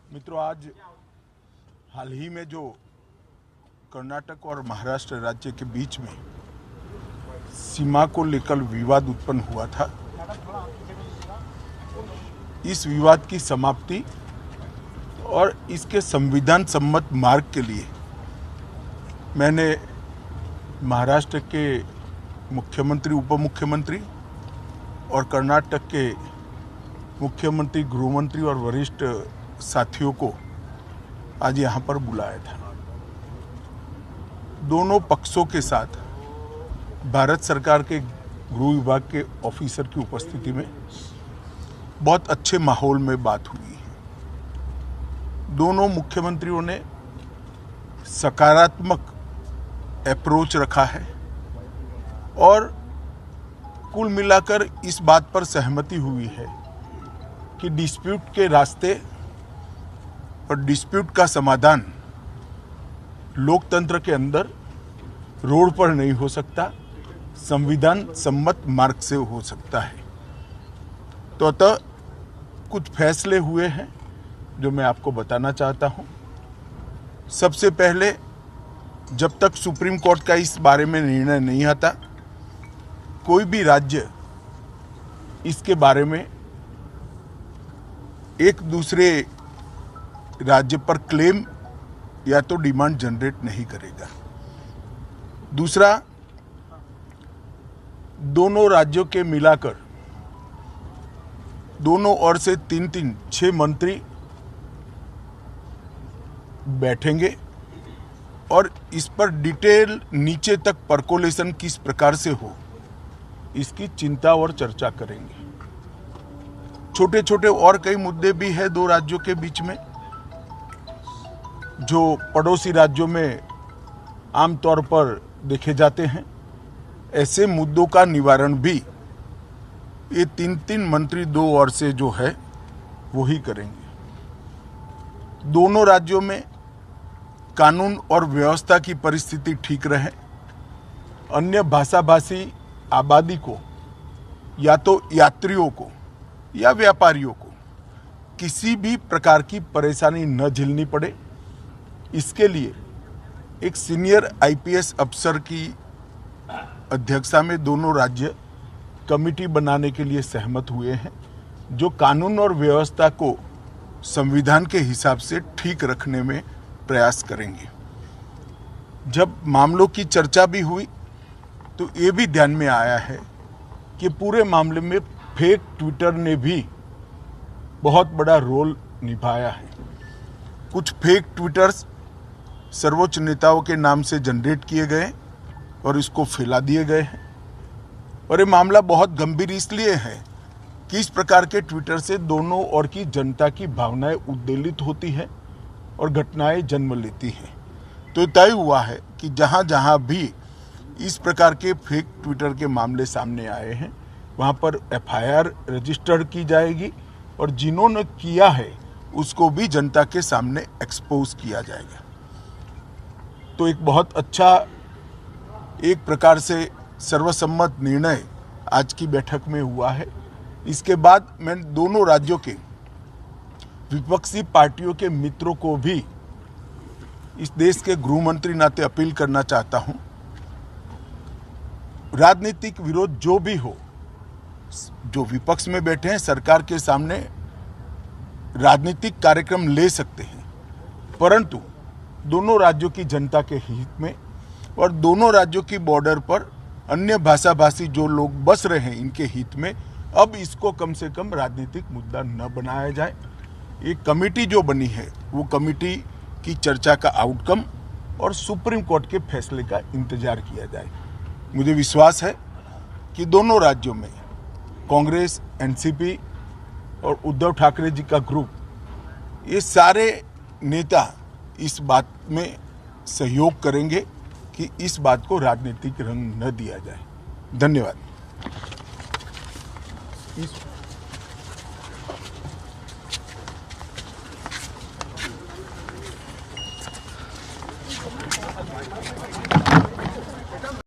मित्रों, आज हाल ही में जो कर्नाटक और महाराष्ट्र राज्य के बीच में सीमा को लेकर विवाद उत्पन्न हुआ था, इस विवाद की समाप्ति और इसके संविधान सम्मत मार्ग के लिए मैंने महाराष्ट्र के मुख्यमंत्री, उप मुख्यमंत्री और कर्नाटक के मुख्यमंत्री, गृहमंत्री और वरिष्ठ साथियों को आज यहाँ पर बुलाया था। दोनों पक्षों के साथ भारत सरकार के गृह विभाग के ऑफिसर की उपस्थिति में बहुत अच्छे माहौल में बात हुई है। दोनों मुख्यमंत्रियों ने सकारात्मक अप्रोच रखा है और कुल मिलाकर इस बात पर सहमति हुई है कि डिस्प्यूट के रास्ते और डिस्प्यूट का समाधान लोकतंत्र के अंदर रोड पर नहीं हो सकता, संविधान सम्मत मार्ग से हो सकता है। तो अतः कुछ फैसले हुए हैं जो मैं आपको बताना चाहता हूं। सबसे पहले, जब तक सुप्रीम कोर्ट का इस बारे में निर्णय नहीं आता, कोई भी राज्य इसके बारे में एक दूसरे राज्य पर क्लेम या तो डिमांड जनरेट नहीं करेगा। दूसरा, दोनों राज्यों के मिलाकर दोनों ओर से 6 मंत्री बैठेंगे और इस पर डिटेल नीचे तक परकोलेशन किस प्रकार से हो, इसकी चिंता और चर्चा करेंगे। छोटे छोटे और कई मुद्दे भी हैं दो राज्यों के बीच में, जो पड़ोसी राज्यों में आमतौर पर देखे जाते हैं। ऐसे मुद्दों का निवारण भी ये 3 मंत्री दो ओर से जो है वो ही करेंगे। दोनों राज्यों में कानून और व्यवस्था की परिस्थिति ठीक रहे, अन्य भाषाभाषी आबादी को या तो यात्रियों को या व्यापारियों को किसी भी प्रकार की परेशानी न झेलनी पड़े, इसके लिए एक सीनियर आईपीएस अफसर की अध्यक्षता में दोनों राज्य कमेटी बनाने के लिए सहमत हुए हैं, जो कानून और व्यवस्था को संविधान के हिसाब से ठीक रखने में प्रयास करेंगे। जब मामलों की चर्चा भी हुई तो ये भी ध्यान में आया है कि पूरे मामले में फेक ट्विटर ने भी बहुत बड़ा रोल निभाया है। कुछ फेक ट्विटर्स सर्वोच्च नेताओं के नाम से जनरेट किए गए और इसको फैला दिए गए हैं। और ये मामला बहुत गंभीर इसलिए है कि इस प्रकार के ट्विटर से दोनों ओर की जनता की भावनाएं उद्वेलित होती हैं और घटनाएं जन्म लेती हैं। तो तय हुआ है कि जहां जहां भी इस प्रकार के फेक ट्विटर के मामले सामने आए हैं, वहां पर एफआईआर रजिस्टर्ड की जाएगी और जिन्होंने किया है उसको भी जनता के सामने एक्सपोज किया जाएगा। तो एक बहुत अच्छा, एक प्रकार से सर्वसम्मत निर्णय आज की बैठक में हुआ है। इसके बाद मैं दोनों राज्यों के विपक्षी पार्टियों के मित्रों को भी इस देश के गृह मंत्री नाते अपील करना चाहता हूं, राजनीतिक विरोध जो भी हो, जो विपक्ष में बैठे हैं सरकार के सामने राजनीतिक कार्यक्रम ले सकते हैं, परंतु दोनों राज्यों की जनता के हित में और दोनों राज्यों की बॉर्डर पर अन्य भाषाभाषी जो लोग बस रहे हैं इनके हित में अब इसको कम से कम राजनीतिक मुद्दा न बनाया जाए। एक कमेटी जो बनी है वो कमेटी की चर्चा का आउटकम और सुप्रीम कोर्ट के फैसले का इंतजार किया जाए। मुझे विश्वास है कि दोनों राज्यों में कांग्रेस, एनसीपी और उद्धव ठाकरे जी का ग्रुप, ये सारे नेता इस बात में सहयोग करेंगे कि इस बात को राजनीतिक रंग न दिया जाए। धन्यवाद।